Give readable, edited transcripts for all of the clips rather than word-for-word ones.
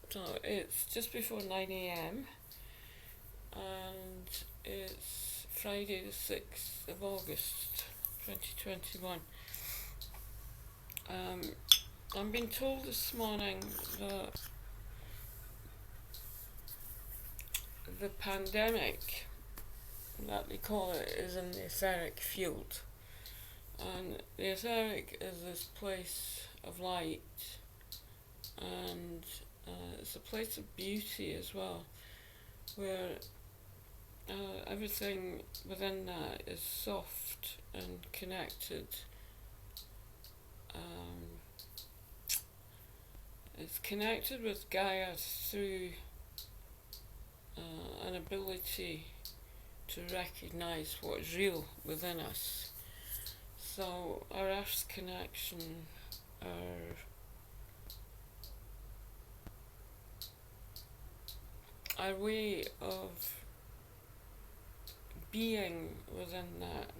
So it's just before 9 a.m. and it's Friday the 6th of August 2021. Um, I'm being told this morning that the pandemic, that they call it, is in the etheric field. And the etheric is this place of light, and it's a place of beauty as well, where everything within that is soft and connected. Um, it's connected with Gaia through an ability to recognise what is real within us. So our Earth's connection, our way of being within that,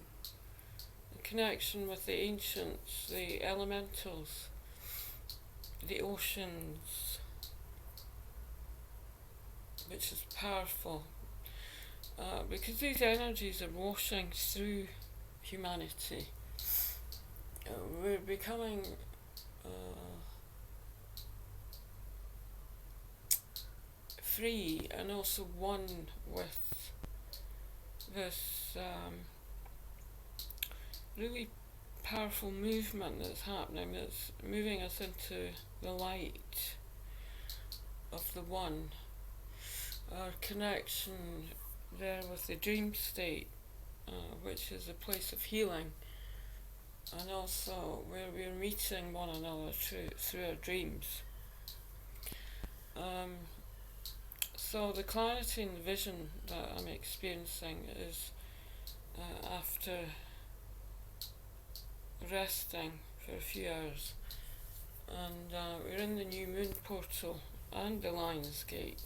the connection with the ancients, the elementals, the oceans, which is powerful, because these energies are washing through humanity. We're becoming free and also one with this really powerful movement that's happening, that's moving us into the light of the one. Our connection there with the dream state, which is a place of healing, and also where we're meeting one another through our dreams. So the clarity and the vision that I'm experiencing is after resting for a few hours, and we're in the new moon portal and the Lion's Gate,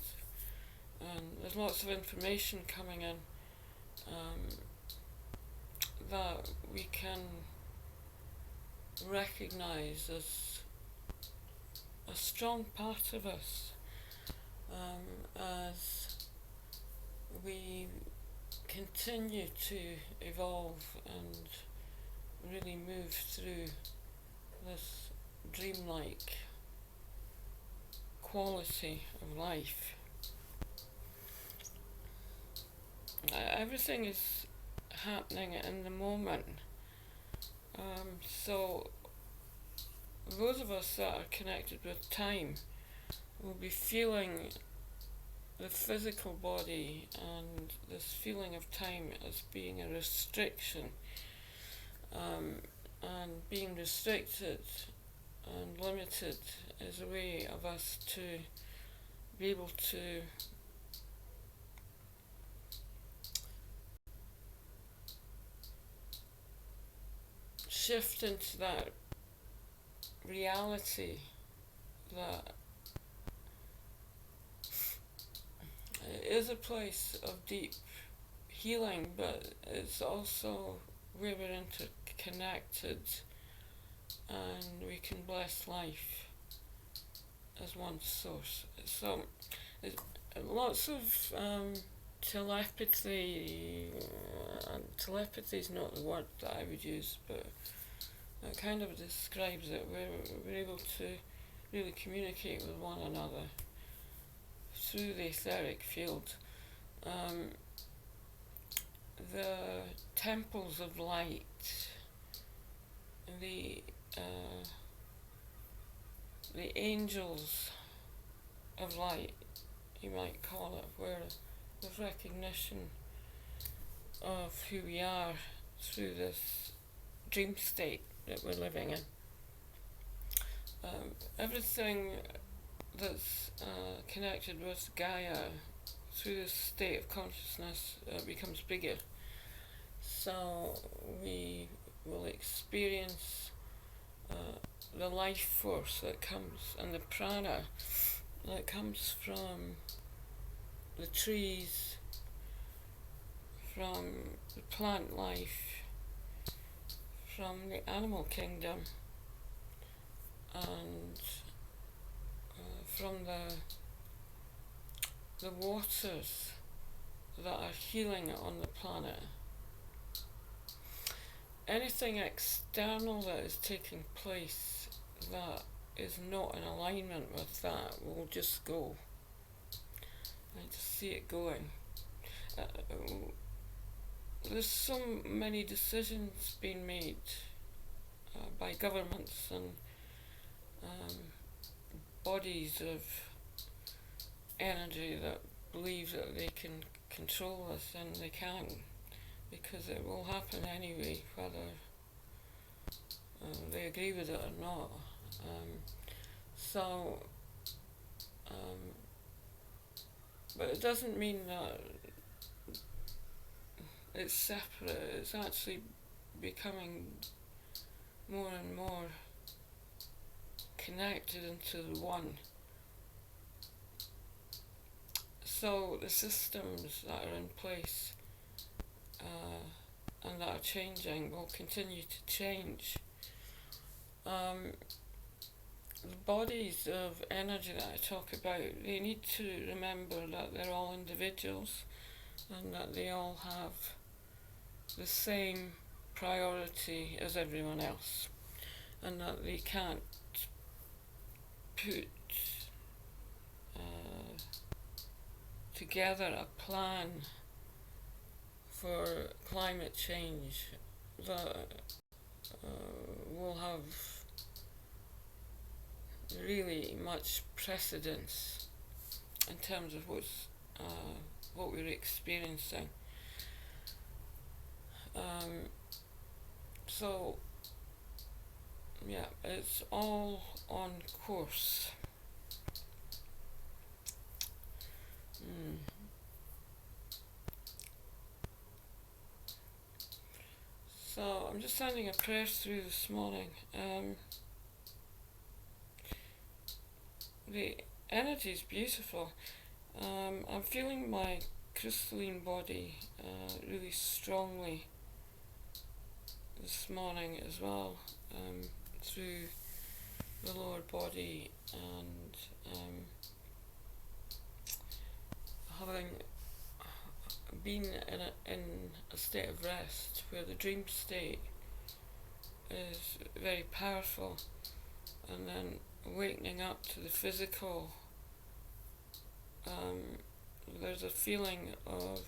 and there's lots of information coming in that we can recognise as a strong part of us, as we continue to evolve and really move through this dreamlike quality of life. Everything is happening in the moment. So those of us that are connected with time will be feeling the physical body and this feeling of time as being a restriction, and being restricted and limited is a way of us to be able to shift into that reality that is a place of deep healing, but it's also where we're interconnected and we can bless life as one source. So there's lots of telepathy. Telepathy is not the word that I would use, but it kind of describes it, where we're able to really communicate with one another through the etheric field. The temples of light, the angels of light, you might call it, where there's recognition of who we are through this dream state that we're living in. Everything that's connected with Gaia through this state of consciousness becomes bigger. So we will experience the life force that comes, and the prana that comes from the trees, from the plant life, from the animal kingdom, and from the the waters that are healing on the planet. Anything external that is taking place that is not in alignment with that will just go. I just see it going. Uh, there's so many decisions being made by governments and bodies of energy that believe that they can control us, and they can, because it will happen anyway, whether they agree with it or not. So, but it doesn't mean that it's separate. It's actually becoming more and more connected into the one. So the systems that are in place and that are changing will continue to change. The bodies of energy that I talk about, they need to remember that they're all individuals and that they all have the same priority as everyone else, and that they can't put together a plan for climate change that will have really much precedence in terms of what we're experiencing. So yeah, it's all on course. So I'm just sending a prayer through this morning. The energy is beautiful. I'm feeling my crystalline body really strongly this morning as well, through the lower body, and having been in a state of rest where the dream state is very powerful, and then awakening up to the physical, there's a feeling of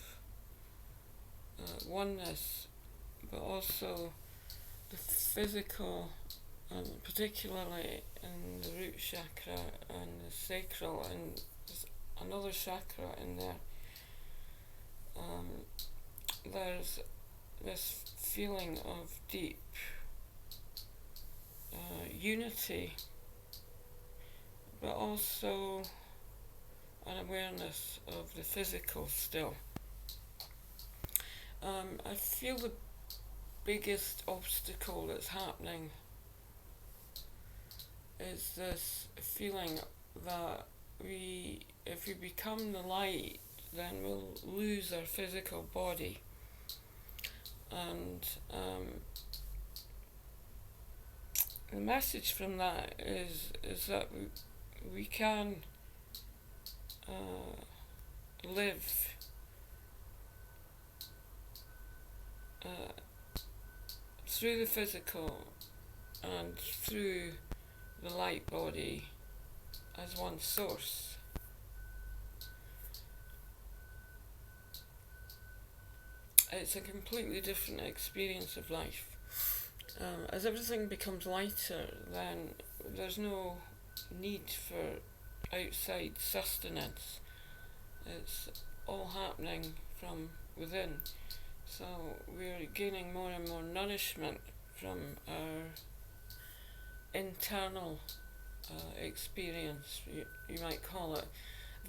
oneness, but also the physical, particularly in the root chakra and the sacral, and there's another chakra in there. There's this feeling of deep unity, but also an awareness of the physical still. I feel the biggest obstacle that's happening is this feeling that if we become the light, then we'll lose our physical body. And the message from that is that we can live through the physical and through the light body as one source. It's a completely different experience of life. As everything becomes lighter, then there's no need for outside sustenance. It's all happening from within. So we're gaining more and more nourishment from our internal experience, you might call it.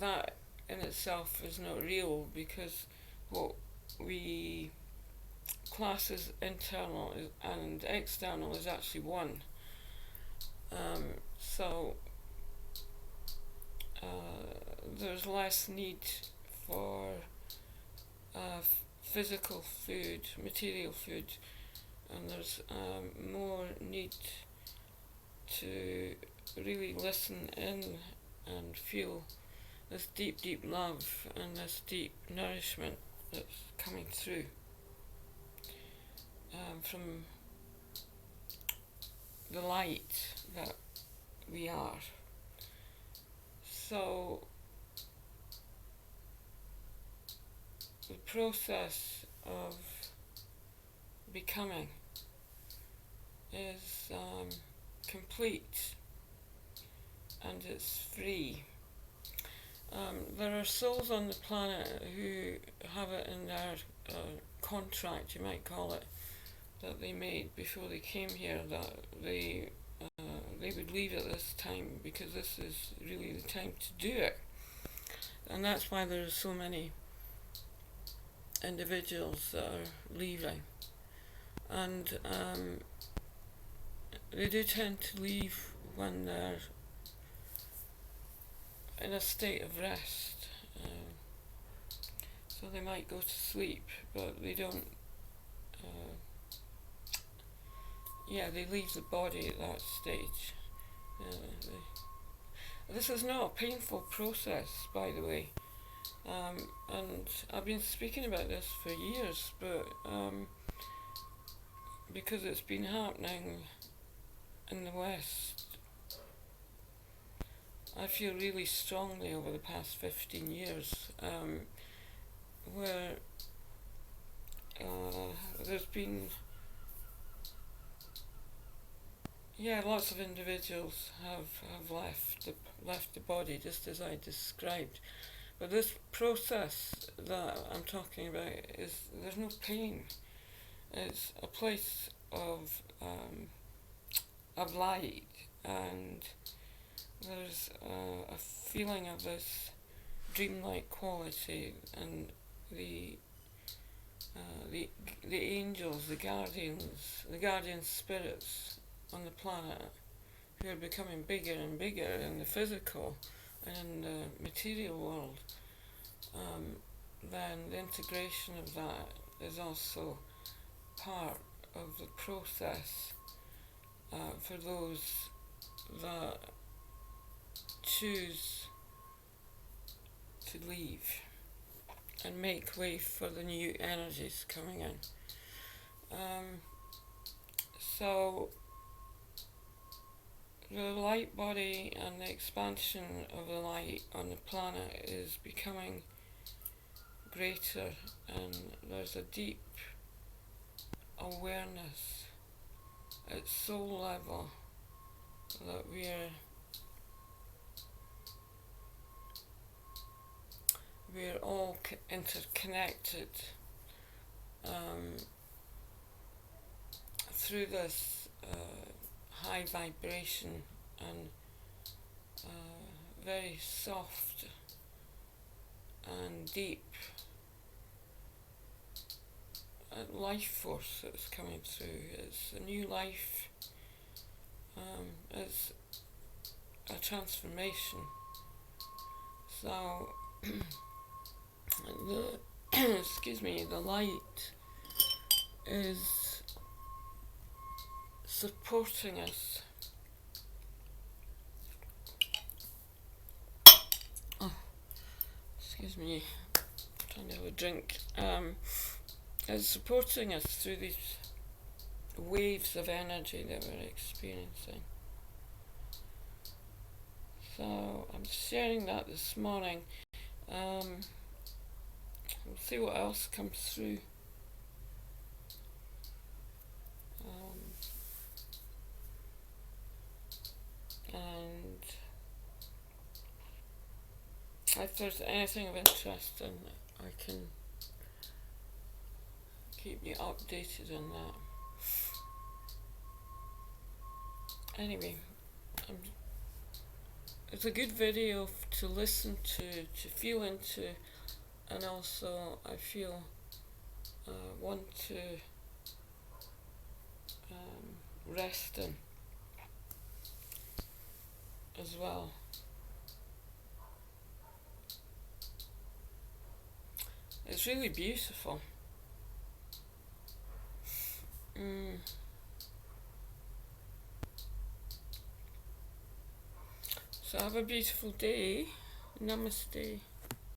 That in itself is not real, because what we class as internal and external is actually one. So there's less need for physical food, material food, and there's more need to really listen in and feel this deep, deep love and this deep nourishment that's coming through from the light that we are. So the process of becoming is complete and it's free. There are souls on the planet who have it in their contract, you might call it, that they made before they came here, that they would leave at this time because this is really the time to do it. And that's why there are so many individuals that are leaving. And they do tend to leave when they're in a state of rest. So they might go to sleep, but they don't. They leave the body at that stage. This is not a painful process, by the way. And I've been speaking about this for years, but because it's been happening in the West, I feel really strongly over the past 15 years, where there's been lots of individuals have left the body, just as I described. But this process that I'm talking about there's no pain. It's a place of light, and there's a feeling of this dreamlike quality, and the angels, the guardian spirits on the planet, who are becoming bigger and bigger in the physical and in the material world, then the integration of that is also part of the process for those that choose to leave and make way for the new energies coming in. So the light body and the expansion of the light on the planet is becoming greater, and there's a deep awareness at soul level that we're all interconnected through this high vibration and very soft and deep life force that's coming through. It's a new life, it's a transformation. So the light is supporting us. Trying to have a drink. It's supporting us through these waves of energy that we're experiencing. So I'm sharing that this morning. We'll see what else comes through. And if there's anything of interest, then I can keep you updated on that. Anyway, it's a good video to listen to feel into, and also I feel want to rest in as well. It's really beautiful. So have a beautiful day. Namaste.